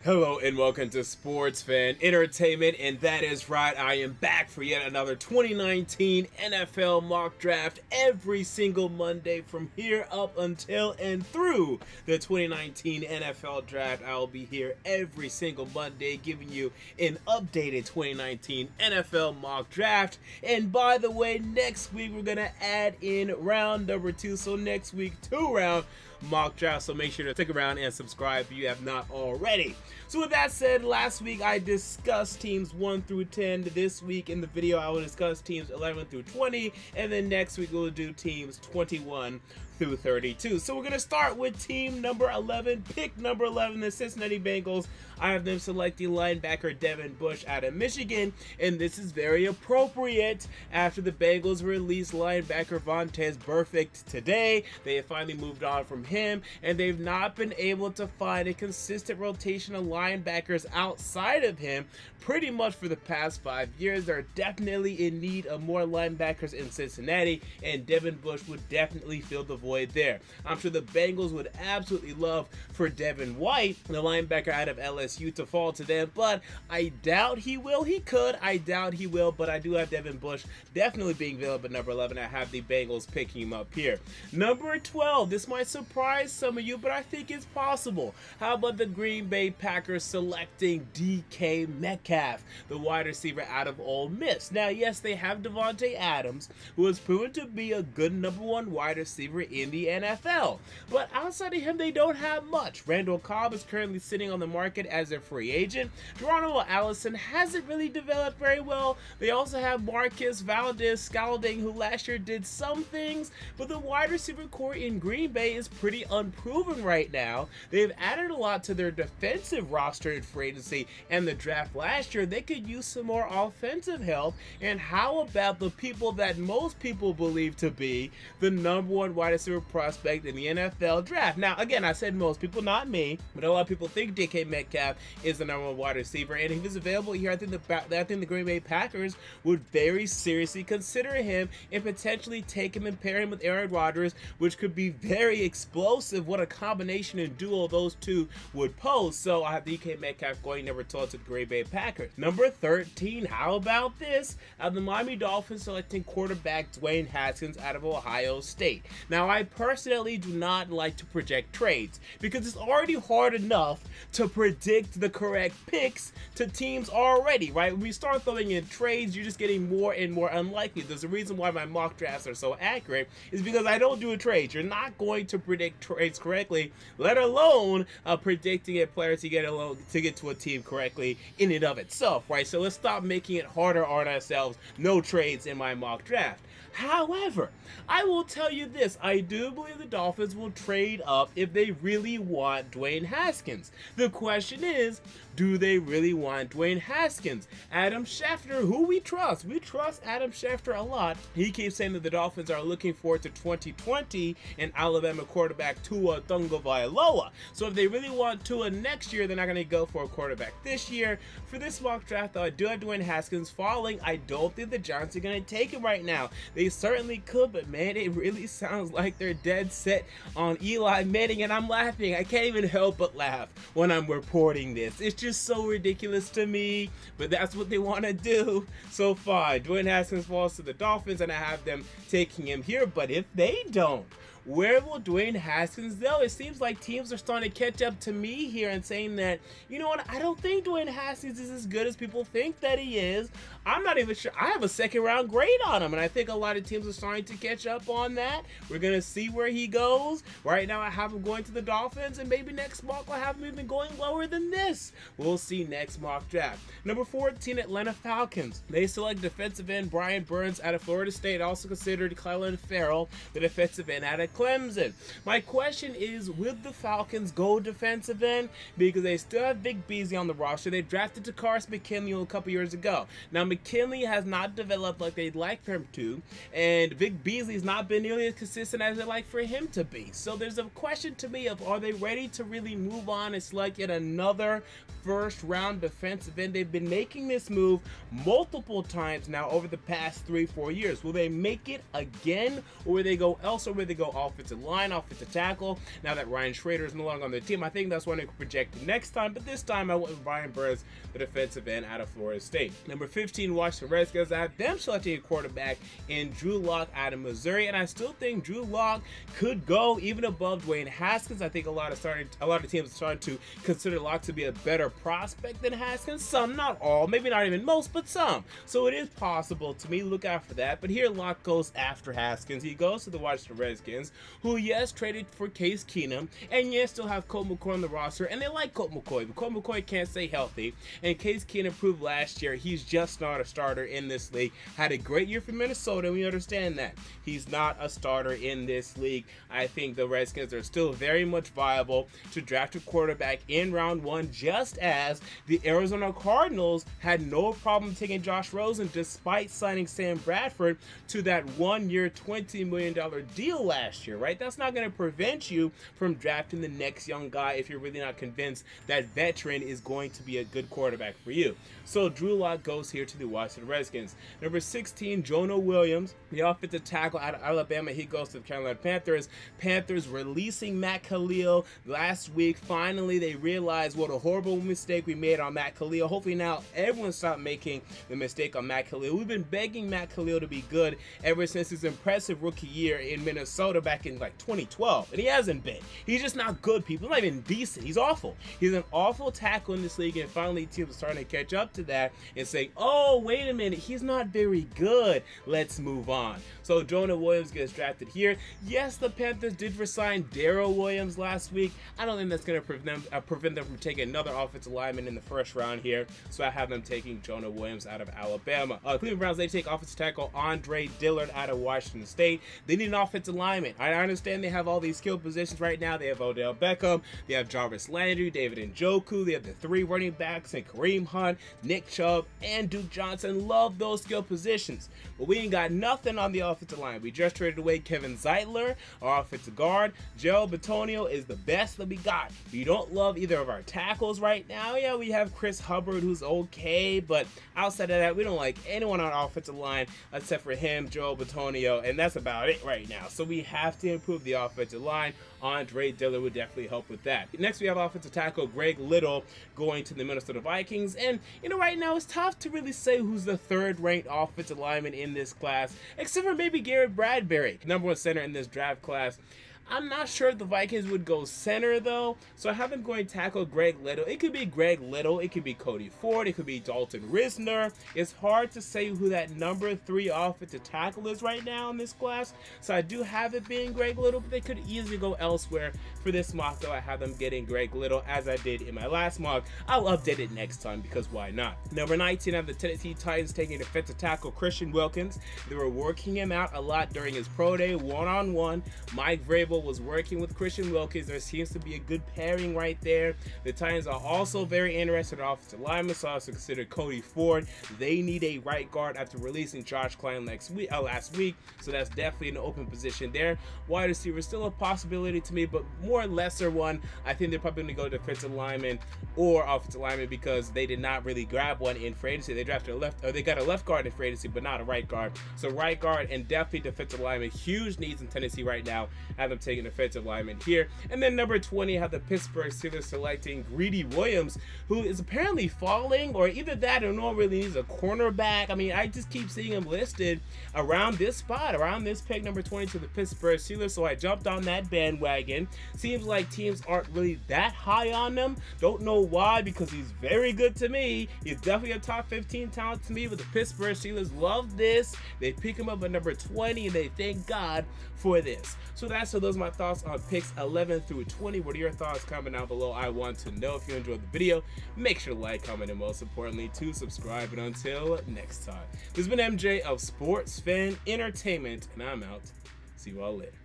Hello and welcome to Sports Fan Entertainment, and that is right, I am back for yet another 2019 NFL mock draft every single Monday from here up until and through the 2019 NFL draft. I will be here every single Monday giving you an updated 2019 NFL mock draft. And by the way, next week we're going to add in round number 2, so next week 2-round mock draft, so make sure to stick around and subscribe if you have not already. So with that said, last week I discussed teams 1 through 10. This week in the video I will discuss teams 11 through 20, and then next week we'll do teams 21 through 32. So we're going to start with team number 11, pick number 11, the Cincinnati Bengals. I have them selecting linebacker Devin Bush out of Michigan, and this is very appropriate after the Bengals released linebacker Vontaze Burfict today. They have finally moved on from him, and they've not been able to find a consistent rotation of linebackers outside of him pretty much for the past 5 years. They're definitely in need of more linebackers in Cincinnati, and Devin Bush would definitely fill the void there. I'm sure the Bengals would absolutely love for Devin White, the linebacker out of LSU, to fall to them, but I doubt he will. He could. I doubt he will, but I do have Devin Bush definitely being available at number 11. I have the Bengals picking him up here. Number 12, this might surprise some of you, but I think it's possible. How about the Green Bay Packers selecting DK Metcalf, the wide receiver out of Ole Miss? Now, yes, they have Devontae Adams, who has proven to be a good number 1 wide receiver in the NFL, but outside of him, they don't have much. Randall Cobb is currently sitting on the market as a free agent. Geronimo Allison hasn't really developed very well. They also have Marcus Valdes-Scantling, who last year did some things, but the wide receiver core in Green Bay is pretty unproven right now. They've added a lot to their defensive roster in free agency and the draft last year. They could use some more offensive help. And how about the people that most people believe to be the number 1 wide receiver prospect in the NFL draft? Now, again, I said most people, not me, but a lot of people think DK Metcalf is the number 1 wide receiver, and if he's available here, I think the Green Bay Packers would very seriously consider him and potentially take him and pair him with Aaron Rodgers, which could be very explosive. What a combination and duo those two would pose. So I have DK Metcalf going number 12 to the Green Bay Packers. Number 13, how about this? The Miami Dolphins selecting quarterback Dwayne Haskins out of Ohio State. Now, I personally do not like to project trades because it's already hard enough to predict the correct picks to teams already, right? When we start throwing in trades, you're just getting more and more unlikely. There's a reason why my mock drafts are so accurate, is because I don't do a trade. You're not going to predict trades correctly, let alone predicting a player to get to a team correctly in and of itself, right? So let's stop making it harder on ourselves. No trades in my mock draft. However, I will tell you this, I do believe the Dolphins will trade up if they really want Dwayne Haskins. The question is, do they really want Dwayne Haskins? Adam Schefter, who we trust Adam Schefter a lot. He keeps saying that the Dolphins are looking forward to 2020 and Alabama quarterback Tua Tagovailoa. So if they really want Tua next year, they're not going to go for a quarterback this year. For this mock draft, though, I do have Dwayne Haskins falling. I don't think the Giants are going to take him right now. They certainly could, but man, it really sounds like they're dead set on Eli Manning, and I'm laughing. I can't even help but laugh when I'm reporting this. It's just so ridiculous to me, but that's what they want to do. So fine, Dwayne Haskins falls to the Dolphins, and I have them taking him here, but if they don't, where will Dwayne Haskins go? It seems like teams are starting to catch up to me here and saying that, you know what, I don't think Dwayne Haskins is as good as people think that he is. I'm not even sure. I have a 2nd round grade on him, and I think a lot of teams are starting to catch up on that. We're going to see where he goes. Right now I have him going to the Dolphins, and maybe next mock I'll have him even going lower than this. We'll see next mock draft. Number 14, Atlanta Falcons. They select defensive end Brian Burns out of Florida State, also considered Clelin Ferrell, the defensive end out of Clemson. My question is, would the Falcons go defensive end? Because they still have Vic Beasley on the roster. They drafted Takkarist McKinley a couple years ago. Now, McKinley has not developed like they'd like for him to, and Vic Beasley's not been nearly as consistent as they'd like for him to be. So there's a question to me of, are they ready to really move on and select yet another 1st round defensive end? They've been making this move multiple times now over the past 3-4 years. Will they make it again, or will they go elsewhere? Will they go offensive line, offensive tackle. Now that Ryan Schrader is no longer on the team, I think that's what I could project next time, but this time I went with Brian Burns, the defensive end out of Florida State. Number 15, Washington Redskins. I have them selecting a quarterback in Drew Lock out of Missouri, and I still think Drew Lock could go even above Dwayne Haskins. I think a lot of teams are starting to consider Lock to be a better prospect than Haskins. Some, not all, maybe not even most, but some. So it is possible to me. Look out for that. But here Lock goes after Haskins. He goes to the Washington Redskins, who yes traded for Case Keenum, and yes still have Colt McCoy on the roster, and they like Colt McCoy, but Colt McCoy can't stay healthy. And Case Keenum proved last year he's just not a starter in this league. Had a great year for Minnesota, and we understand that. He's not a starter in this league. I think the Redskins are still very much viable to draft a quarterback in round 1, just as the Arizona Cardinals had no problem taking Josh Rosen despite signing Sam Bradford to that 1-year, $20 million deal last year, right? That's not going to prevent you from drafting the next young guy if you're really not convinced that veteran is going to be a good quarterback for you. So Drew Lock goes here to the Washington Redskins. Number 16, Jonah Williams, the offensive tackle out of Alabama. He goes to the Carolina Panthers. Panthers releasing Matt Khalil last week. Finally, they realized what a horrible mistake we made on Matt Khalil. Hopefully now everyone stopped making the mistake on Matt Khalil. We've been begging Matt Khalil to be good ever since his impressive rookie year in Minnesota back in like 2012, and he hasn't been. He's just not good, people. He's not even decent. He's awful. He's an awful tackle in this league, and finally teams are starting to catch up to that and say, oh, wait a minute, he's not very good. Let's move on. So Jonah Williams gets drafted here. Yes, the Panthers did resign Darrell Williams last week. I don't think that's going to prevent them from taking another offensive lineman in the first round here. So I have them taking Jonah Williams out of Alabama. Cleveland Browns, they take offensive tackle Andre Dillard out of Washington State. They need an offensive lineman. I understand they have all these skill positions right now. They have Odell Beckham, they have Jarvis Landry, David Njoku, they have the 3 running backs and Kareem Hunt, Nick Chubb, and Duke Johnson. Love those skill positions, but we ain't got nothing on the offensive line. We just traded away Kevin Zeitler, our offensive guard. Joe Bitonio is the best that we got. We don't love either of our tackles right now. Yeah, we have Chris Hubbard, who's okay, but outside of that, we don't like anyone on our offensive line except for him, Joe Bitonio, and that's about it right now. So we have to improve the offensive line. Andre Dillard would definitely help with that. Next, we have offensive tackle Greg Little going to the Minnesota Vikings. And, you know, right now it's tough to really say who's the 3rd-ranked offensive lineman in this class, except for maybe Garrett Bradbury, #1 center in this draft class. I'm not sure if the Vikings would go center, though, so I have them going tackle Greg Little. It could be Greg Little, it could be Cody Ford, it could be Dalton Risner. It's hard to say who that number 3 offensive tackle is right now in this class, so I do have it being Greg Little, but they could easily go elsewhere. For this mock, though, I have them getting Greg Little, as I did in my last mock. I'll update it next time, because why not? Number 19, I have the Tennessee Titans taking defensive tackle Christian Wilkins. They were working him out a lot during his pro day, one-on-one. Mike Vrabel was working with Christian Wilkins. There seems to be a good pairing right there. The Titans are also very interested in offensive linemen, so I also consider Cody Ford. They need a right guard after releasing Josh Klein last week, so that's definitely an open position there. Wide receiver still a possibility to me, but more lesser one. I think they're probably going to go defensive lineman or offensive lineman because they did not really grab one in free agency. They drafted they got a left guard in free agency, but not a right guard. So right guard and definitely defensive lineman. Huge needs in Tennessee right now. I have them taking defensive lineman here. And then number 20, I have the Pittsburgh Steelers selecting Greedy Williams, who is apparently falling, or either that or no one really needs a cornerback. I mean, I just keep seeing him listed around this spot, around this pick, number 20 to the Pittsburgh Steelers, so I jumped on that bandwagon. Seems like teams aren't really that high on them. Don't know why, because he's very good to me. He's definitely a top 15 talent to me, but the Pittsburgh Steelers love this. They pick him up at number 20, and they thank God for this. So those are my thoughts on picks 11 through 20. What are your thoughts? Comment down below. I want to know. If you enjoyed the video, make sure to like, comment, and most importantly, to subscribe. And until next time, this has been MJ of Sports Fan Entertainment, and I'm out. See you all later.